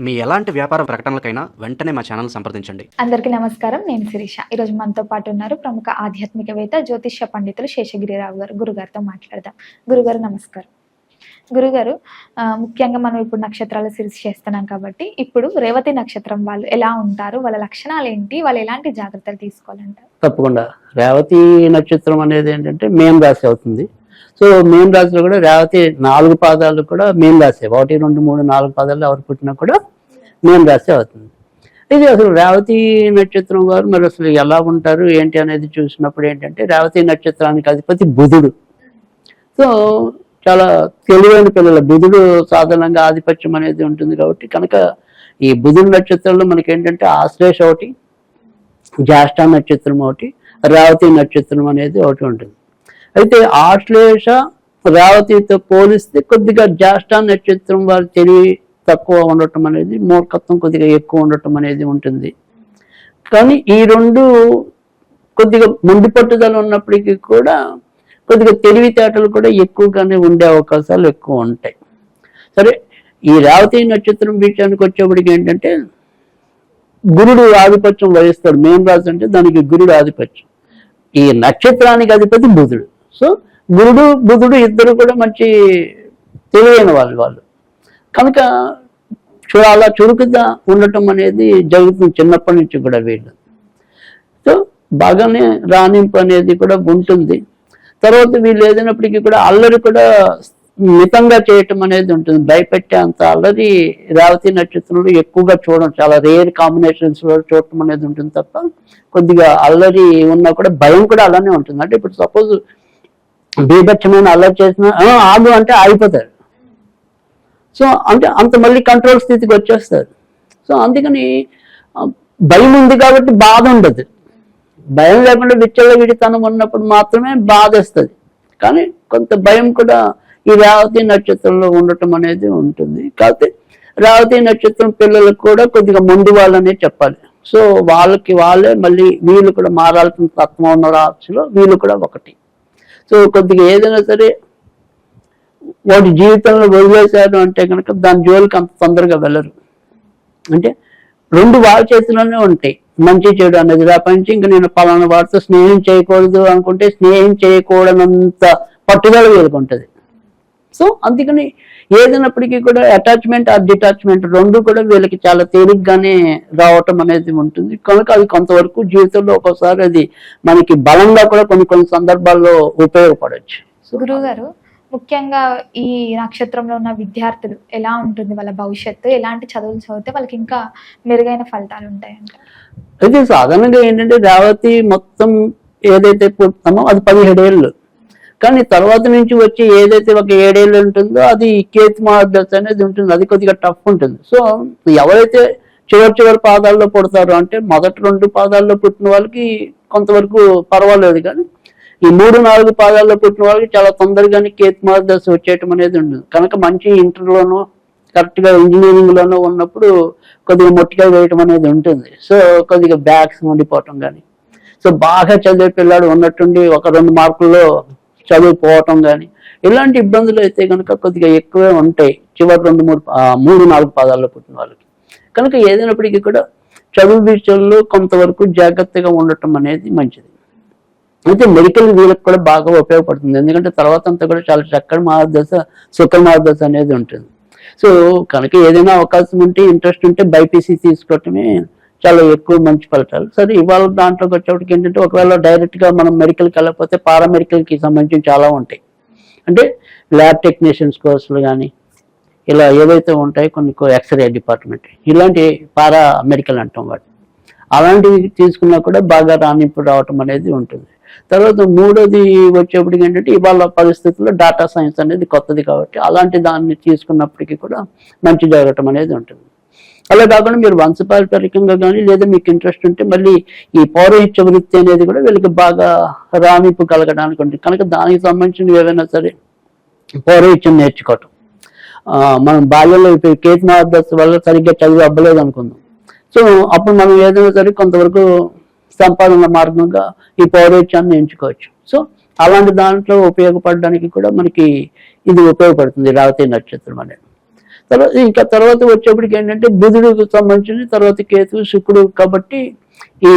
మీ ఎలాంటి వ్యాపార ప్రకటనలకైనా వెంటనే మా ఛానల్ సంప్రదించండి. అందరికీ నమస్కారం. నేను శిరీష. ఈరోజు మనతో పాటు ఉన్నారు ప్రముఖ ఆధ్యాత్మికవేత్త, జ్యోతిష్య పండితులు శేషగిరిరావు గారు. గురుగారితో మాట్లాడదాం. గురుగారు నమస్కారం. గురుగారు, ముఖ్యంగా మనం ఇప్పుడు నక్షత్రాల సిరీస్ చేస్తున్నాం కాబట్టి ఇప్పుడు రేవతి నక్షత్రం వాళ్ళు ఎలా ఉంటారు, వాళ్ళ లక్షణాలు ఏంటి, వాళ్ళు ఎలాంటి జాగ్రత్తలు తీసుకోవాలంటారు? తప్పకుండా. రేవతి నక్షత్రం అనేది ఏంటంటే మేన్ రాశి అవుతుంది. సో మేన్ రాశిలో కూడా రేవతి 4 పాదాలు కూడా మేన్ రాశి. 1, 2, 3, 4 పాదాలు ఎవరు పుట్టినా కూడా మేన్ రాశి అవుతుంది. ఇది అసలు రేవతి నక్షత్రం వారు మరి అసలు ఎలా ఉంటారు ఏంటి అనేది చూసినప్పుడు ఏంటంటే, రేవతి నక్షత్రానికి అధిపతి బుధుడు. సో చాలా తెలివైన పిల్లలు. బుధుడు సాధారణంగా ఆధిపత్యం అనేది ఉంటుంది కాబట్టి కనుక ఈ బుధుడు నక్షత్రంలో మనకి ఏంటంటే ఆశ్లేష ఒకటి, జ్యేష్ఠ నక్షత్రం ఒకటి, రేవతి నక్షత్రం అనేది ఒకటి ఉంటుంది. అయితే ఆశ్లేష రేవతితో పోలిస్తే కొద్దిగా జ్యేష్ఠ నక్షత్రం వారి తెలివి తక్కువ ఉండటం అనేది, మూర్ఖత్వం కొద్దిగా ఎక్కువ ఉండటం అనేది ఉంటుంది. కానీ ఈ రెండు కొద్దిగా మొండి పట్టుదల ఉన్నప్పటికీ కూడా కొద్దిగా తెలివితేటలు కూడా ఎక్కువగానే ఉండే అవకాశాలు ఎక్కువ ఉంటాయి. సరే, ఈ రేవతి నక్షత్రం విషయానికి వచ్చేప్పటికి ఏంటంటే గురుడు ఆధిపత్యం వహిస్తాడు. మేన్ రాశి అంటే దానికి గురుడు ఆధిపత్యం. ఈ నక్షత్రానికి అధిపతి బుధుడు. సో గురుడు బుధుడు ఇద్దరు కూడా మంచి తెలివైన వాళ్ళు కనుక అలా చురుకుగా ఉండటం అనేది జరుగుతుంది చిన్నప్పటి నుంచి కూడా వీళ్ళు. సో బాగానే రాణింపు అనేది కూడా ఉంటుంది. తర్వాత వీళ్ళు ఏదైనప్పటికీ కూడా అల్లరి కూడా మితంగా చేయటం అనేది ఉంటుంది. భయపెట్టే అంత అల్లరి రేవతి నక్షత్రంలో ఎక్కువగా చూడడం, చాలా రేర్ కాంబినేషన్స్ లో చూడటం అనేది ఉంటుంది తప్ప కొద్దిగా అల్లరి ఉన్నా కూడా భయం కూడా అలానే ఉంటుంది. అంటే ఇప్పుడు సపోజ్ బీభత్సమైన అల్లరి చేసిన ఆగు అంటే ఆగిపోతారు. సో అంటే అంత మళ్ళీ కంట్రోల్ స్థితికి వచ్చేస్తారు. సో అందుకని భయం ఉంది కాబట్టి బాధ ఉండదు. భయం లేకుండా విచ్చలవిడితనం ఉన్నప్పుడు మాత్రమే బాధ వస్తుంది. కానీ కొంత భయం కూడా ఈ రేవతి నక్షత్రంలో ఉండటం అనేది ఉంటుంది. కాకపోతే రేవతి నక్షత్రం పిల్లలకు కూడా కొద్దిగా ముందు వాళ్ళనే చెప్పాలి. సో వాళ్ళే మళ్ళీ వీళ్ళు కూడా మారాల్సిన తత్వం ఉన్న రాశిలో వీళ్ళు కూడా ఒకటి. సో కొద్దిగా ఏదైనా సరే వాటి జీవితంలో వదిలేశారు అంటే కనుక దాని జోలికి అంత తొందరగా వెళ్ళరు. అంటే రెండు వాళ్ళ చేతిలోనే ఉంటాయి, మంచి చెడు అనేది. రేపటి నుంచి ఇంకా నేను పలానా వాడితో స్నేహం చేయకూడదు అనుకుంటే స్నేహం చేయకూడనంత పట్టుదల వీళ్ళకుంటుంది. సో అందుకని ఏదైనప్పటికీ కూడా అటాచ్మెంట్ ఆర్ డిటాచ్మెంట్ రెండు కూడా వీళ్ళకి చాలా తేలిగ్గానే రావటం అనేది ఉంటుంది. కనుక అది కొంతవరకు జీవితంలో ఒక్కోసారి అది మనకి బలంగా కూడా కొన్ని సందర్భాల్లో ఉపయోగపడవచ్చు. గురువు గారు, ముఖ్యంగా ఈ నక్షత్రంలో ఉన్న విద్యార్థులు ఎలా ఉంటుంది, వాళ్ళ భవిష్యత్తు, ఎలాంటి చదువులు చదివితే వాళ్ళకి ఇంకా మెరుగైన ఫలితాలు ఉంటాయంట? అయితే సాధారణంగా ఏంటంటే రేవతి మొత్తం ఏదైతే పుట్టామో అది 17 ఏళ్ళు. కానీ తర్వాత నుంచి వచ్చి ఏదైతే ఒక 7 ఏళ్ళు ఉంటుందో అది కేతు మహాదశ అనేది ఉంటుంది. అది కొద్దిగా టఫ్ ఉంటుంది. సో ఎవరైతే చివరి పాదాల్లో పుడతారో అంటే మొదటి 2 పాదాల్లో పుట్టిన వాళ్ళకి కొంతవరకు పర్వాలేదు. కానీ ఈ 3, 4 పాదాల్లో పుట్టిన వాళ్ళకి చాలా తొందరగానే కేతు మహాదశ వచ్చేయటం అనేది ఉంటుంది. కనుక మంచి ఇంటర్లోనూ కరెక్ట్గా ఇంజనీరింగ్లోనూ ఉన్నప్పుడు కొద్దిగా మొట్టిగా వేయటం అనేది ఉంటుంది. సో కొద్దిగా బ్యాగ్స్ ఉండిపోవటం కానీ, సో బాగా చదివే పిల్లాడు ఉన్నట్టుండి 1-2 మార్కుల్లో చదువుకోవటం కానీ, ఇలాంటి ఇబ్బందులు అయితే కనుక కొద్దిగా ఎక్కువే ఉంటాయి చివరి 3-4 పాదాల్లో పుట్టిన వాళ్ళకి. కనుక ఏదైనప్పటికీ కూడా చదువు విషయంలో కొంతవరకు జాగ్రత్తగా ఉండటం అనేది మంచిది. అయితే మెడికల్ వీళ్ళకి కూడా బాగా ఉపయోగపడుతుంది. ఎందుకంటే తర్వాత అంతా కూడా చాలా చక్కటి మహాదశ, శుక్ర మహాదశ అనేది ఉంటుంది. సో కనుక ఏదైనా అవకాశం ఉంటే, ఇంట్రెస్ట్ ఉంటే బైపీసీ తీసుకోవటమే చాలా ఎక్కువ మంచి ఫలితాలు. సరే, ఇవాళ దాంట్లోకి వచ్చేప్పటికి ఏంటంటే ఒకవేళ డైరెక్ట్గా మనం మెడికల్కి వెళ్ళకపోతే పారామెడికల్కి సంబంధించి చాలా ఉంటాయి. అంటే ల్యాబ్ టెక్నీషియన్స్ కోర్సులు కానీ ఇలా ఏవైతే ఉంటాయో కొన్ని ఎక్స్రే డిపార్ట్మెంట్, ఇలాంటి పారా మెడికల్ అంటాం వాటి, అలాంటివి తీసుకున్నా కూడా బాగా రాణింపు రావటం అనేది ఉంటుంది. తర్వాత మూడోది వచ్చేప్పటికి ఏంటంటే ఇవాళ పరిస్థితుల్లో డేటా సైన్స్ అనేది కొత్తది కాబట్టి అలాంటి దాన్ని తీసుకున్నప్పటికీ కూడా మంచి జరగటం అనేది ఉంటుంది. అలా కాకుండా మీరు వంశపారంపర్యంగా కానీ లేదా మీకు ఇంట్రెస్ట్ ఉంటే మళ్ళీ ఈ పౌరోహిత్య వృత్తి అనేది కూడా వీళ్ళకి బాగా రాణింపు కలగడానికి ఉంటుంది. కనుక దానికి సంబంధించిన ఏవైనా సరే పౌరోహిత్యం నేర్చుకోవటం. మనం బాల్యంలో ఇప్పుడు కేతు మహాదశ వల్ల సరిగ్గా చదివి అవ్వలేదు అనుకుందాం. సో అప్పుడు మనం ఏదైనా సరే కొంతవరకు సంపాదన మార్గంగా ఈ పౌరోహిత్యాన్ని ఎంచుకోవచ్చు. సో అలాంటి దాంట్లో ఉపయోగపడడానికి కూడా మనకి ఇది ఉపయోగపడుతుంది రేవతి నక్షత్రం అనేది. తర్వాత వచ్చేప్పటికి ఏంటంటే బుధుడికి సంబంధించి తర్వాత కేతు శుక్రుడు కాబట్టి ఈ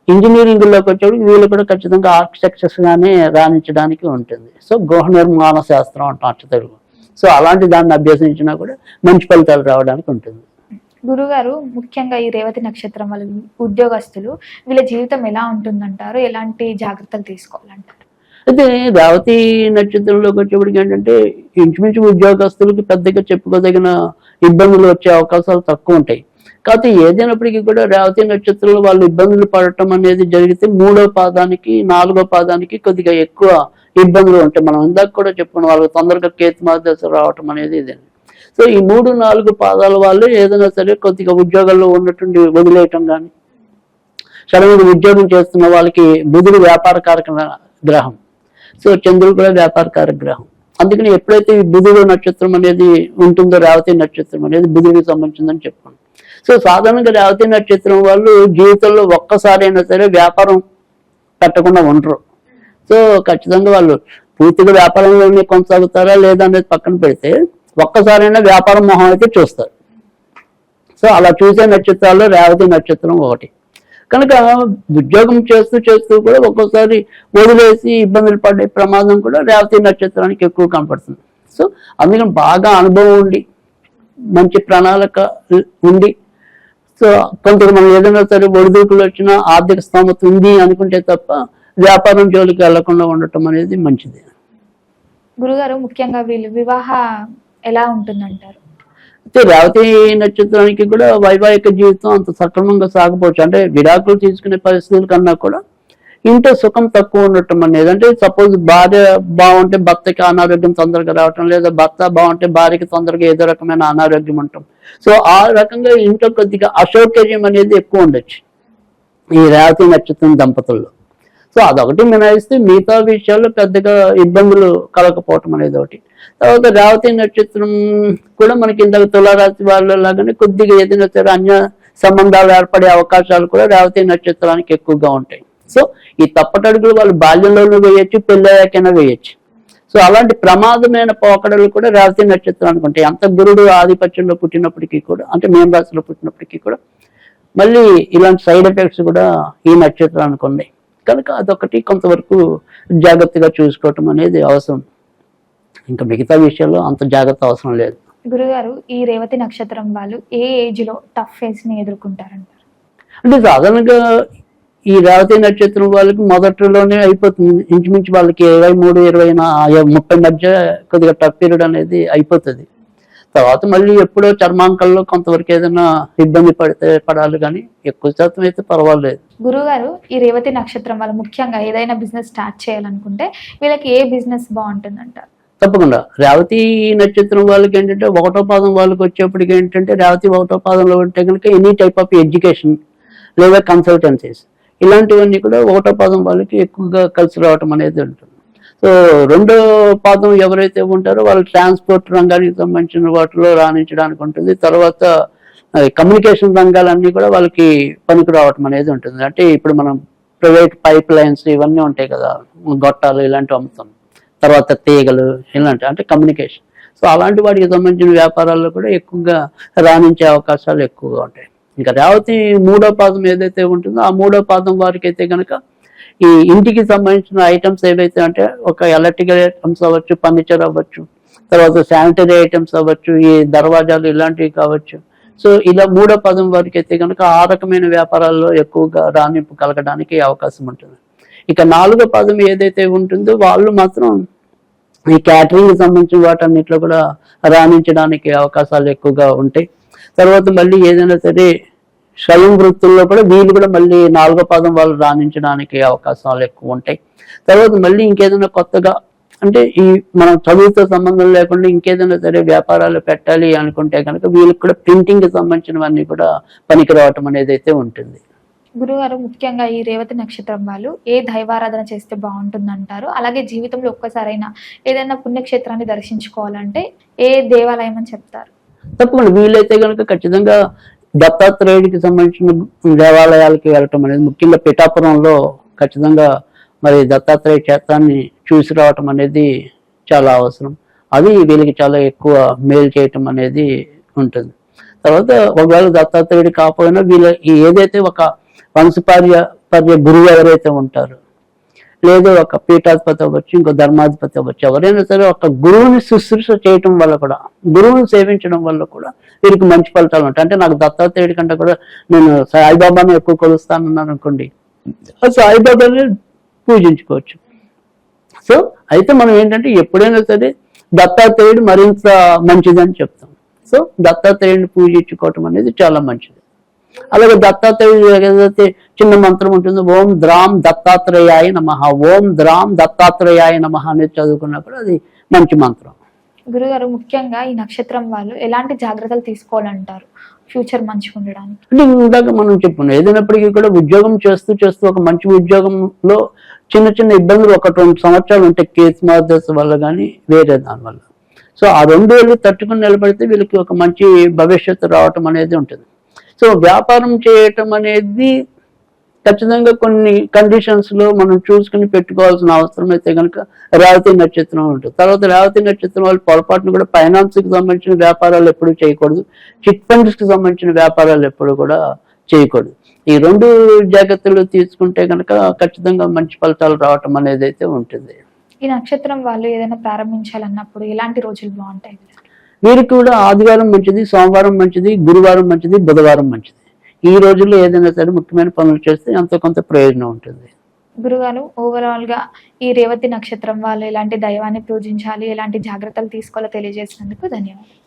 ఇంజనీరింగ్ లోకి వచ్చేప్పటికి వీళ్ళు కూడా ఖచ్చితంగా ఆర్కిటెక్చర్స్ గానే రాణించడానికి ఉంటుంది. సో గృహ నిర్మాణ శాస్త్రం అంటాం అచ్చ తెలుగు. సో అలాంటి దాన్ని అభ్యసించినా కూడా మంచి ఫలితాలు రావడానికి ఉంటుంది. గురుగారు ముఖ్యంగా ఈ రేవతి నక్షత్రం వల్ల ఉద్యోగస్తులు వీళ్ళ జీవితం ఎలా ఉంటుందంటారు, ఎలాంటి జాగ్రత్తలు తీసుకోవాలంటారు? అయితే రేవతి నక్షత్రంలోకి వచ్చేప్పటికి ఏంటంటే ఇంచుమించు ఉద్యోగస్తులకి పెద్దగా చెప్పుకోదగిన ఇబ్బందులు వచ్చే అవకాశాలు తక్కువ ఉంటాయి. కాకపోతే ఏదైనప్పటికీ కూడా రేవతి నక్షత్రంలో వాళ్ళు ఇబ్బందులు పడటం అనేది జరిగితే 3వ పాదానికి 4వ పాదానికి కొద్దిగా ఎక్కువ ఇబ్బందులు ఉంటాయి. మనం ఇందాక కూడా చెప్పుకున్నాం, వాళ్ళకి తొందరగా కేతుమాదశ రావటం అనేది ఇదండి. సో ఈ 3-4 పాదాల వాళ్ళు ఏదైనా సరే కొద్దిగా ఉద్యోగాల్లో ఉన్నటువంటి వదిలేయటం కానీ, సడన్గా ఉద్యోగం చేస్తున్న వాళ్ళకి బుధుడు వ్యాపారకారక గ్రహం, సో చంద్రుడు కూడా వ్యాపారకారక గ్రహం. అందుకని ఎప్పుడైతే ఈ బుధుడు నక్షత్రం అనేది ఉంటుందో రేవతి నక్షత్రం అనేది బుధుడికి సంబంధించిందని చెప్పుకోండి. సో సాధారణంగా రేవతి నక్షత్రం వాళ్ళు జీవితంలో ఒక్కసారైనా సరే వ్యాపారం పెట్టకుండా ఉండరు. సో ఖచ్చితంగా వాళ్ళు పూర్తిగా వ్యాపారంలోనే కొనసాగుతారా లేదా అనేది పక్కన పెడితే ఒక్కసారైనా వ్యాపారం మొహం అయితే చూస్తారు. సో అలా చూసే నక్షత్రాల్లో రేవతి నక్షత్రం ఒకటి. కనుక ఉద్యోగం చేస్తూ కూడా ఒక్కోసారి వదిలేసి ఇబ్బందులు పడే ప్రమాదం కూడా రేవతి నక్షత్రానికి ఎక్కువ కనపడుతుంది. సో అందుకని బాగా అనుభవం ఉండి మంచి ప్రణాళిక ఉండి, సో కొంత మనం ఏదైనా సరే ఒడిదుడుకులు వచ్చినా ఆర్థిక స్తోమత ఉంది అనుకుంటే తప్ప వ్యాపారం జోలికి వెళ్లకుండా ఉండటం అనేది మంచిది. గురుగారు ముఖ్యంగా వీళ్ళు వివాహ ఎలా ఉంటుందంటారు? అయితే రేవతి నక్షత్రానికి కూడా వైవాహిక జీవితం అంత సక్రమంగా సాగపోవచ్చు. అంటే విడాకులు తీసుకునే పరిస్థితుల కన్నా కూడా ఇంట్లో సుఖం తక్కువ ఉండటం అనేది. అంటే సపోజ్ భార్య బాగుంటే భర్తకి అనారోగ్యం తొందరగా రావటం, లేదా భర్త బాగుంటే భార్యకి తొందరగా ఏదో రకమైన అనారోగ్యం ఉండటం. సో ఆ రకంగా ఇంట్లో కొద్దిగా అసౌకర్యం అనేది ఎక్కువ ఉండొచ్చు ఈ రేవతి నక్షత్రం దంపతుల్లో. సో అదొకటి మినహాయిస్తే మిగతా విషయాల్లో పెద్దగా ఇబ్బందులు కలగకపోవటం అనేది ఒకటి. తర్వాత రేవతి నక్షత్రం కూడా మనకి ఇందాక తులారాశి వాళ్ళ లాగానే కొద్దిగా ఏదైనా సరే అన్య సంబంధాలు ఏర్పడే అవకాశాలు కూడా రేవతి నక్షత్రానికి ఎక్కువగా ఉంటాయి. సో ఈ తప్పటడుగులు వాళ్ళు బాల్యంలోనూ వేయచ్చు, పెళ్ళయ్యాకైనా వేయచ్చు. సో అలాంటి ప్రమాదమైన పోకడలు కూడా రేవతి నక్షత్రానికి ఉంటాయి. అంత గురుడు ఆధిపత్యంలో పుట్టినప్పటికీ కూడా, అంటే మేన రాశిలో పుట్టినప్పటికీ కూడా మళ్ళీ ఇలాంటి సైడ్ ఎఫెక్ట్స్ కూడా ఈ నక్షత్రానికి ఉన్నాయి. కనుక అదొకటి కొంతవరకు జాగ్రత్తగా చూసుకోవటం అనేది అవసరం. ఇంకా మిగతా విషయాల్లో అంత జాగ్రత్త అవసరం లేదు. గురుగారు ఈ రేవతి నక్షత్రం వాళ్ళు ఏ ఏజ్ లో టఫ్ ఫేజ్ ని ఎదుర్కొంటారంటారు? అంటే సాధారణంగా ఈ రేవతి నక్షత్రం వాళ్ళకి మొదట్లోనే అయిపోతుంది. ఇంచుమించు వాళ్ళకి 23, 20, 30 మధ్య కొద్దిగా టఫ్ పీరియడ్ అనేది అయిపోతుంది. తర్వాత మళ్ళీ ఎప్పుడో చర్మాంకంలో కొంతవరకు ఏదైనా ఇబ్బంది పడాలి, కానీ ఎక్కువ శాతం అయితే పర్వాలేదు. గురుగారు ఈ రేవతి నక్షత్రం వాళ్ళు ముఖ్యంగా ఏదైనా బిజినెస్ స్టార్ట్ చేయాలనుకుంటే వీళ్ళకి ఏ బిజినెస్ బాగుంటుందంటారు? తప్పకుండా రేవతి నక్షత్రం వాళ్ళకి ఏంటంటే 1వ పాదం వాళ్ళకి వచ్చేప్పటికి ఏంటంటే రేవతి 1వ పాదంలో ఉంటే కనుక ఎనీ టైప్ ఆఫ్ ఎడ్యుకేషన్ లేదా కన్సల్టెన్సీస్ ఇలాంటివన్నీ కూడా 1వ పాదం వాళ్ళకి ఎక్కువగా కలిసి రావటం అనేది ఉంటుంది. సో 2వ పాదం ఎవరైతే ఉంటారో వాళ్ళు ట్రాన్స్పోర్ట్ రంగానికి సంబంధించిన వాటిలో రాణించడానికి ఉంటుంది. తర్వాత కమ్యూనికేషన్ రంగాలన్నీ కూడా వాళ్ళకి పనికి రావటం అనేది ఉంటుంది. అంటే ఇప్పుడు మనం ప్రైవేట్ పైప్ లైన్స్ ఇవన్నీ ఉంటాయి కదా, గొట్టాలు ఇలాంటివి అమ్ముతాం, తర్వాత తీగలు ఇలాంటి అంటే కమ్యూనికేషన్. సో అలాంటి వాటికి సంబంధించిన వ్యాపారాల్లో కూడా ఎక్కువగా రాణించే అవకాశాలు ఎక్కువగా ఉంటాయి. ఇంకా రేవతి 3వ పాదం ఏదైతే ఉంటుందో ఆ 3వ పాదం వారికి అయితే కనుక ఈ ఇంటికి సంబంధించిన ఐటమ్స్ ఏవైతే అంటే ఒక ఎలక్ట్రికల్ ఐటమ్స్ అవ్వచ్చు, ఫర్నిచర్ అవ్వచ్చు, తర్వాత శానిటరీ ఐటమ్స్ అవ్వచ్చు, ఈ దర్వాజాలు ఇలాంటివి కావచ్చు. సో ఇలా 3వ పాదం వారికి అయితే కనుక ఆ రకమైన వ్యాపారాల్లో ఎక్కువగా రాణింపు కలగడానికి అవకాశం ఉంటుంది. ఇక 4వ పాదం ఏదైతే ఉంటుందో వాళ్ళు మాత్రం ఈ క్యాటరింగ్ సంబంధించిన వాటన్నిటిలో కూడా రాణించడానికి అవకాశాలు ఎక్కువగా ఉంటాయి. తర్వాత మళ్ళీ ఏదైనా సరే స్వయం వృత్తుల్లో కూడా వీళ్ళు కూడా మళ్ళీ 4వ పాదం వాళ్ళు రాణించడానికి అవకాశాలు ఎక్కువ ఉంటాయి. తర్వాత మళ్ళీ ఇంకేదైనా కొత్తగా అంటే ఈ మనం చదువుతో సంబంధం లేకుండా ఇంకేదైనా సరే వ్యాపారాలు పెట్టాలి అనుకుంటే కనుక వీళ్ళకి కూడా ప్రింటింగ్ సంబంధించినవన్నీ కూడా పనికి రావటం అనేది అయితే ఉంటుంది. గురుగారు ముఖ్యంగా ఈ రేవతి నక్షత్రం వాళ్ళు ఏ దైవారాధన చేస్తే బాగుంటుందంటారు? అలాగే జీవితంలో ఒక్కసారైనా ఏదైనా పుణ్యక్షేత్రాన్ని దర్శించుకోవాలంటే ఏ దేవాలయం అని చెప్తారు? తప్పకుండా వీలైతే కనుక ఖచ్చితంగా దత్తాత్రేయుడికి సంబంధించిన దేవాలయాలకి వెళ్ళటం అనేది, ముఖ్యంగా పిఠాపురంలో ఖచ్చితంగా మరి దత్తాత్రేయ క్షేత్రాన్ని చూసి రావటం అనేది చాలా అవసరం. అవి వీళ్ళకి చాలా ఎక్కువ మేలు చేయటం అనేది ఉంటుంది. తర్వాత ఒకవేళ దత్తాత్రేయుడు కాకపోయినా వీళ్ళ ఏదైతే ఒక వంశపార్య గురువు ఎవరైతే ఉంటారో, లేదా ఒక పీఠాధిపతి అవ్వచ్చు, ఇంకో ధర్మాధిపతి అవ్వచ్చు, ఎవరైనా సరే ఒక గురువుని శుశ్రూష చేయటం వల్ల కూడా, గురువుని సేవించడం వల్ల కూడా వీరికి మంచి ఫలితాలు ఉంటాయి. అంటే నాకు దత్తాత్రేయుడి కంటే కూడా నేను సాయిబాబాను ఎక్కువ కొలుస్తానన్నాను అనుకోండి, ఆ సాయిబాబాని పూజించుకోవచ్చు. సో అయితే మనం ఏంటంటే ఎప్పుడైనా సరే దత్తాత్రేయుడు మరింత మంచిదని చెప్తాం. సో దత్తాత్రేయుడిని పూజించుకోవటం అనేది చాలా మంచిది. అలాగే దత్తాత్రేయుడు ఏదైతే చిన్న మంత్రం ఉంటుందో, ఓం ద్రాం దత్తాత్రేయాయ నమః, ఓం ద్రాం దత్తాత్రేయాయ నమః అనేది చదువుకున్నప్పుడు అది మంచి మంత్రం. గురుగారు, ముఖ్యంగా ఈ నక్షత్రం వాళ్ళు ఎలాంటి జాగ్రత్తలు తీసుకోవాలంటారు ఫ్యూచర్ మంచిగా ఉండడానికి? అంటే ఇందాక మనం చెప్పుకున్నాం, ఏదైనప్పటికీ కూడా ఉద్యోగం చేస్తూ ఒక మంచి ఉద్యోగంలో చిన్న చిన్న ఇబ్బందులు 1-2 సంవత్సరాలు ఉంటే కేసు మార్దశ వల్ల కానీ వేరే దాని వల్ల. సో ఆ 2 ఏళ్ళు తట్టుకుని నిలబడితే వీళ్ళకి ఒక మంచి భవిష్యత్తు రావటం అనేది ఉంటుంది. సో వ్యాపారం చేయటం అనేది ఖచ్చితంగా కొన్ని కండిషన్స్ లో మనం చూసుకుని పెట్టుకోవాల్సిన అవసరం అయితే కనుక రేవతి నక్షత్రం ఉంటుంది. తర్వాత రేవతి నక్షత్రం వాళ్ళు పొరపాటును కూడా ఫైనాన్స్ కి సంబంధించిన వ్యాపారాలు ఎప్పుడు చేయకూడదు, చిట్ ఫండ్స్ కి సంబంధించిన వ్యాపారాలు ఎప్పుడు కూడా చేయకూడదు. ఈ 2 జాగ్రత్తలు తీసుకుంటే కనుక ఖచ్చితంగా మంచి ఫలితాలు రావటం అనేది అయితే ఉంటుంది. ఈ నక్షత్రం వాళ్ళు ఏదైనా ప్రారంభించాలన్నప్పుడు ఎలాంటి రోజులు బాగుంటాయి? వీరికి కూడా ఆదివారం మంచిది, సోమవారం మంచిది, గురువారం మంచిది, బుధవారం మంచిది. ఈ రోజుల్లో ఏదైనా సరే ముఖ్యమైన పనులు చేస్తే ఎంతో కొంత ప్రయోజనం ఉంటుంది. గురుగారు, ఓవరాల్ గా ఈ రేవతి నక్షత్రం వాళ్ళు ఎలాంటి దైవాన్ని పూజించాలి, ఎలాంటి జాగ్రత్తలు తీసుకోవాలో తెలియజేసినందుకు ధన్యవాదాలు.